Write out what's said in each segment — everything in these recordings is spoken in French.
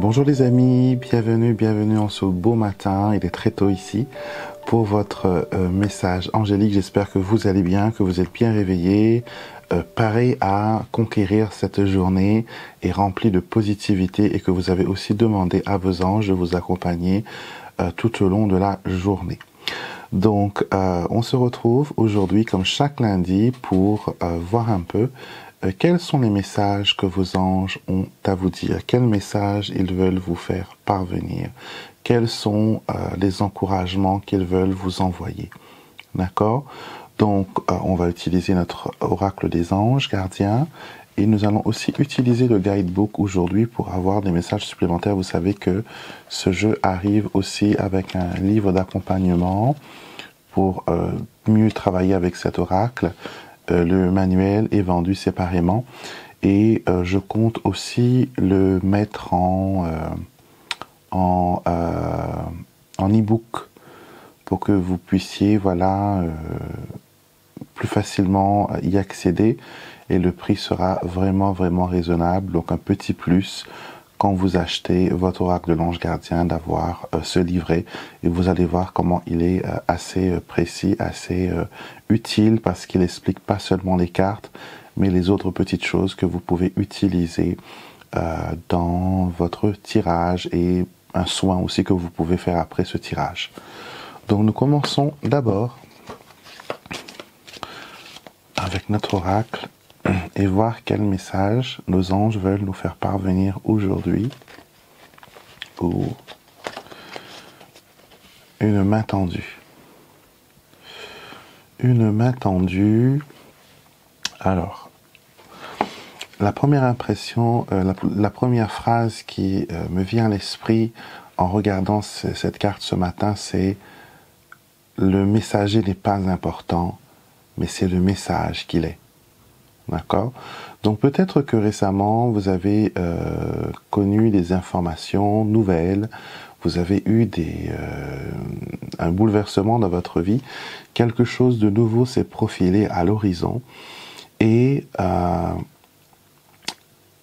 Bonjour les amis, bienvenue en ce beau matin, il est très tôt ici pour votre message angélique. J'espère que vous allez bien, que vous êtes bien réveillés, parés à conquérir cette journée et remplis de positivité, et que vous avez aussi demandé à vos anges de vous accompagner tout au long de la journée. Donc on se retrouve aujourd'hui comme chaque lundi pour voir un peu quels sont les messages que vos anges ont à vous dire, quels messages ils veulent vous faire parvenir, quels sont les encouragements qu'ils veulent vous envoyer. D'accord? Donc on va utiliser notre oracle des anges gardiens, et nous allons aussi utiliser le guidebook aujourd'hui pour avoir des messages supplémentaires. Vous savez que ce jeu arrive aussi avec un livre d'accompagnement pour mieux travailler avec cet oracle. Le manuel est vendu séparément, et je compte aussi le mettre en e-book pour que vous puissiez plus facilement y accéder, et le prix sera vraiment raisonnable. Donc un petit plus quand vous achetez votre oracle de l'ange gardien, d'avoir ce livret, et vous allez voir comment il est assez précis, assez utile, parce qu'il explique pas seulement les cartes, mais les autres petites choses que vous pouvez utiliser dans votre tirage, et un soin aussi que vous pouvez faire après ce tirage. Donc nous commençons d'abord avec notre oracle et voir quel message nos anges veulent nous faire parvenir aujourd'hui pour une main tendue. Une main tendue. Alors, la première impression, la première phrase qui me vient à l'esprit en regardant cette carte ce matin, c'est: le messager n'est pas important, mais c'est le message qu'il est. D'accord? Donc peut-être que récemment, vous avez connu des informations nouvelles, vous avez eu un bouleversement dans votre vie, quelque chose de nouveau s'est profilé à l'horizon, et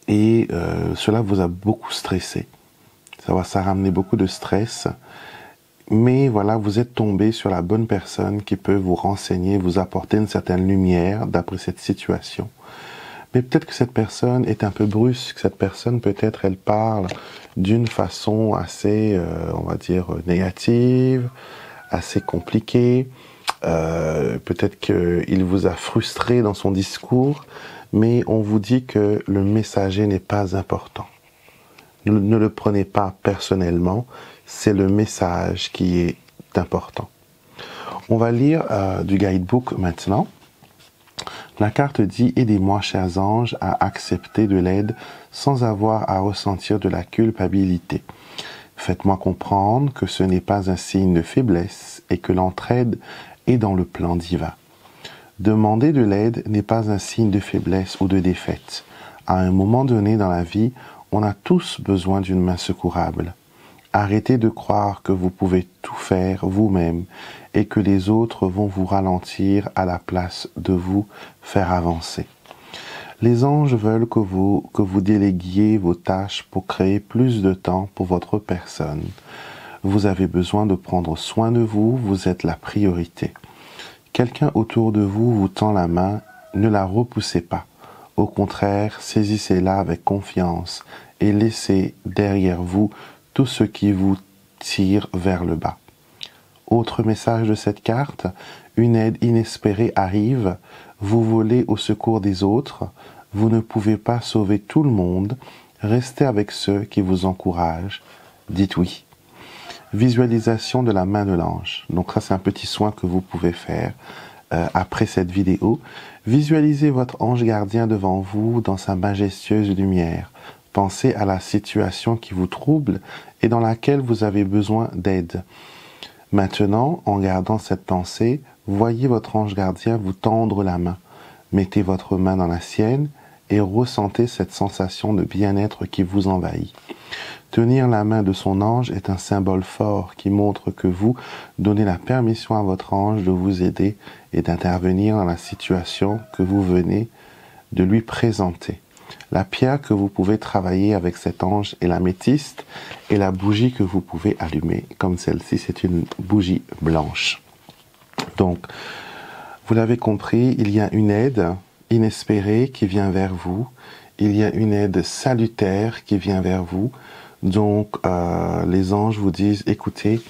cela vous a beaucoup stressé. Ça a ramené beaucoup de stress. Mais voilà, vous êtes tombé sur la bonne personne qui peut vous renseigner, vous apporter une certaine lumière d'après cette situation. Mais peut-être que cette personne est un peu brusque, cette personne peut-être elle parle d'une façon assez, on va dire, négative, assez compliquée. Peut-être qu'il vous a frustré dans son discours, mais on vous dit que le messager n'est pas important. Ne le prenez pas personnellement, c'est le message qui est important. On va lire du guidebook maintenant. La carte dit: aidez-moi, chers anges, à accepter de l'aide sans avoir à ressentir de la culpabilité. Faites-moi comprendre que ce n'est pas un signe de faiblesse et que l'entraide est dans le plan divin. Demander de l'aide n'est pas un signe de faiblesse ou de défaite. À un moment donné dans la vie, on a tous besoin d'une main secourable. Arrêtez de croire que vous pouvez tout faire vous-même et que les autres vont vous ralentir à la place de vous faire avancer. Les anges veulent que vous déléguiez vos tâches pour créer plus de temps pour votre personne. Vous avez besoin de prendre soin de vous, vous êtes la priorité. Quelqu'un autour de vous vous tend la main, ne la repoussez pas. Au contraire, saisissez-la avec confiance et laissez derrière vous tout ce qui vous tire vers le bas. Autre message de cette carte: une aide inespérée arrive, vous volez au secours des autres, vous ne pouvez pas sauver tout le monde, restez avec ceux qui vous encouragent, dites oui. Visualisation de la main de l'ange. Donc ça, c'est un petit soin que vous pouvez faire après cette vidéo. Visualisez votre ange gardien devant vous dans sa majestueuse lumière. Pensez à la situation qui vous trouble et dans laquelle vous avez besoin d'aide. Maintenant, en gardant cette pensée, voyez votre ange gardien vous tendre la main. Mettez votre main dans la sienne et ressentez cette sensation de bien-être qui vous envahit. Tenir la main de son ange est un symbole fort qui montre que vous donnez la permission à votre ange de vous aider et d'intervenir dans la situation que vous venez de lui présenter. La pierre que vous pouvez travailler avec cet ange est l'améthyste, et la bougie que vous pouvez allumer, comme celle-ci, c'est une bougie blanche. Donc, vous l'avez compris, il y a une aide inespérée qui vient vers vous, il y a une aide salutaire qui vient vers vous. Donc, les anges vous disent, écoutez,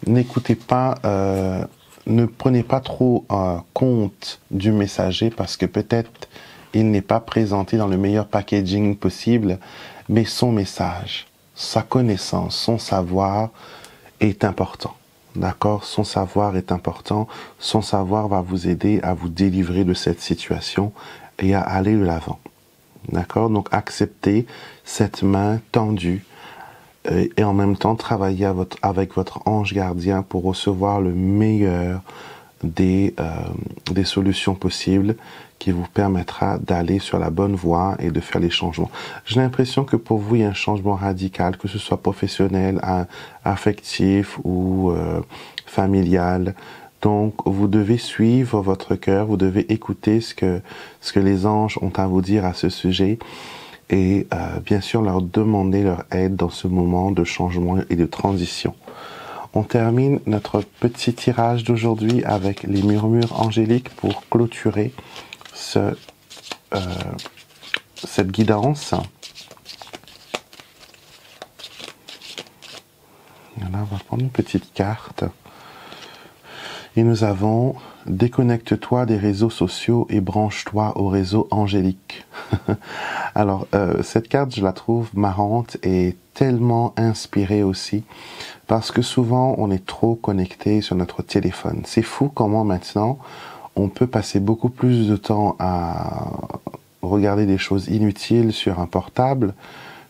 n'écoutez pas, ne prenez pas trop compte du messager parce que peut-être il n'est pas présenté dans le meilleur packaging possible, mais son message, sa connaissance, son savoir est important. D'accord? Son savoir est important. Son savoir va vous aider à vous délivrer de cette situation et à aller de l'avant. D'accord? Donc, acceptez cette main tendue et en même temps travailler avec votre ange gardien pour recevoir le meilleur des solutions possibles qui vous permettra d'aller sur la bonne voie et de faire les changements. J'ai l'impression que pour vous, il y a un changement radical, que ce soit professionnel, affectif ou familial. Donc, vous devez suivre votre cœur, vous devez écouter ce que les anges ont à vous dire à ce sujet et bien sûr leur demander leur aide dans ce moment de changement et de transition. On termine notre petit tirage d'aujourd'hui avec les murmures angéliques pour clôturer cette guidance. Voilà, on va prendre une petite carte. Et nous avons « Déconnecte-toi des réseaux sociaux et branche-toi au réseau angélique ». Alors, cette carte, je la trouve marrante et tellement inspirée aussi, parce que souvent, on est trop connecté sur notre téléphone. C'est fou comment maintenant, on peut passer beaucoup plus de temps à regarder des choses inutiles sur un portable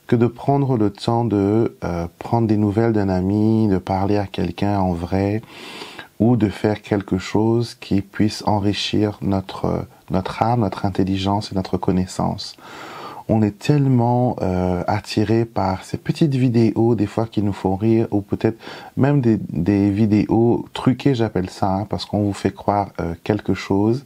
que de prendre le temps de prendre des nouvelles d'un ami, de parler à quelqu'un en vrai, ou de faire quelque chose qui puisse enrichir notre âme, notre intelligence et notre connaissance. On est tellement attiré par ces petites vidéos, des fois qui nous font rire, ou peut-être même des vidéos truquées, j'appelle ça, hein, parce qu'on vous fait croire quelque chose,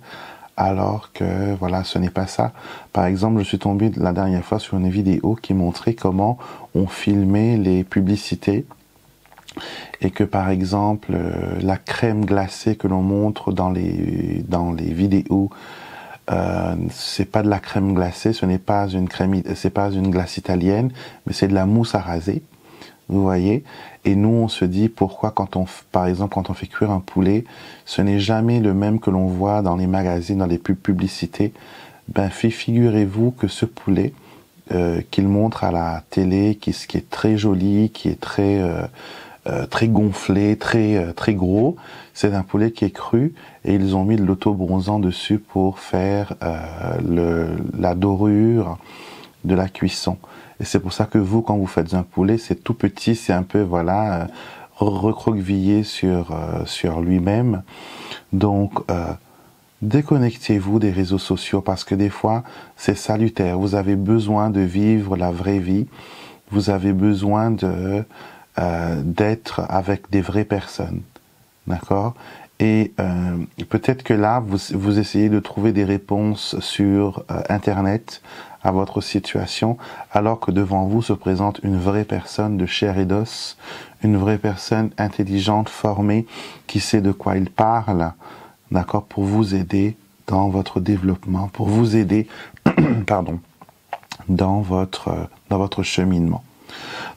alors que voilà, ce n'est pas ça. Par exemple, je suis tombé la dernière fois sur une vidéo qui montrait comment on filmait les publicités, et que par exemple la crème glacée que l'on montre dans les vidéos, c'est pas de la crème glacée, ce n'est pas une crème, c'est pas une glace italienne, mais c'est de la mousse à raser, vous voyez. Et nous on se dit pourquoi par exemple quand on fait cuire un poulet, ce n'est jamais le même que l'on voit dans les magazines, dans les publicités. Ben figurez-vous que ce poulet qu'il montre à la télé, qui est très joli, qui est très gonflé, très gros, c'est un poulet qui est cru et ils ont mis de l'auto-bronzant dessus pour faire la dorure de la cuisson. Et c'est pour ça que vous, quand vous faites un poulet, c'est tout petit, c'est un peu, voilà, recroquevillé sur lui-même. Donc, déconnectez-vous des réseaux sociaux parce que des fois, c'est salutaire. Vous avez besoin de vivre la vraie vie. Vous avez besoin d'être avec des vraies personnes, d'accord? Et peut-être que là, vous essayez de trouver des réponses sur Internet à votre situation, alors que devant vous se présente une vraie personne de chair et d'os, une vraie personne intelligente, formée, qui sait de quoi il parle, d'accord, pour vous aider dans votre développement, pour vous aider, pardon, dans votre cheminement.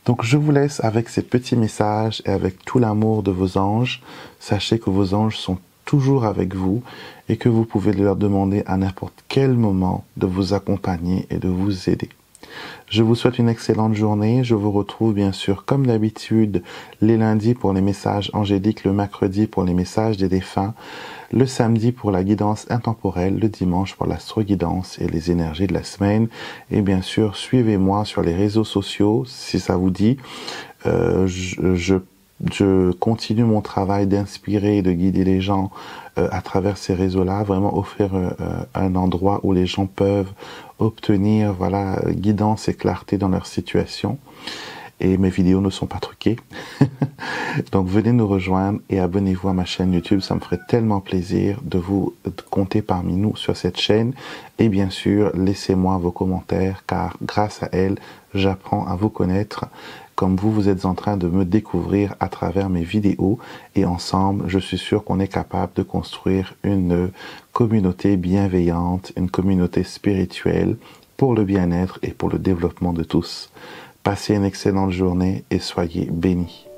Donc je vous laisse avec ces petits messages et avec tout l'amour de vos anges. Sachez que vos anges sont toujours avec vous et que vous pouvez leur demander à n'importe quel moment de vous accompagner et de vous aider. Je vous souhaite une excellente journée. Je vous retrouve bien sûr comme d'habitude les lundis pour les messages angéliques, le mercredi pour les messages des défunts, le samedi pour la guidance intemporelle, le dimanche pour l'astro-guidance et les énergies de la semaine. Et bien sûr, suivez-moi sur les réseaux sociaux si ça vous dit. Je continue mon travail d'inspirer et de guider les gens à travers ces réseaux-là, vraiment offrir un endroit où les gens peuvent obtenir, voilà, guidance et clarté dans leur situation. et mes vidéos ne sont pas truquées. Donc venez nous rejoindre et abonnez-vous à ma chaîne YouTube, ça me ferait tellement plaisir de vous compter parmi nous sur cette chaîne. Et bien sûr, laissez-moi vos commentaires car grâce à elles, j'apprends à vous connaître comme vous êtes en train de me découvrir à travers mes vidéos. Et ensemble, je suis sûr qu'on est capable de construire une communauté bienveillante, une communauté spirituelle pour le bien-être et pour le développement de tous. Passez une excellente journée et soyez bénis.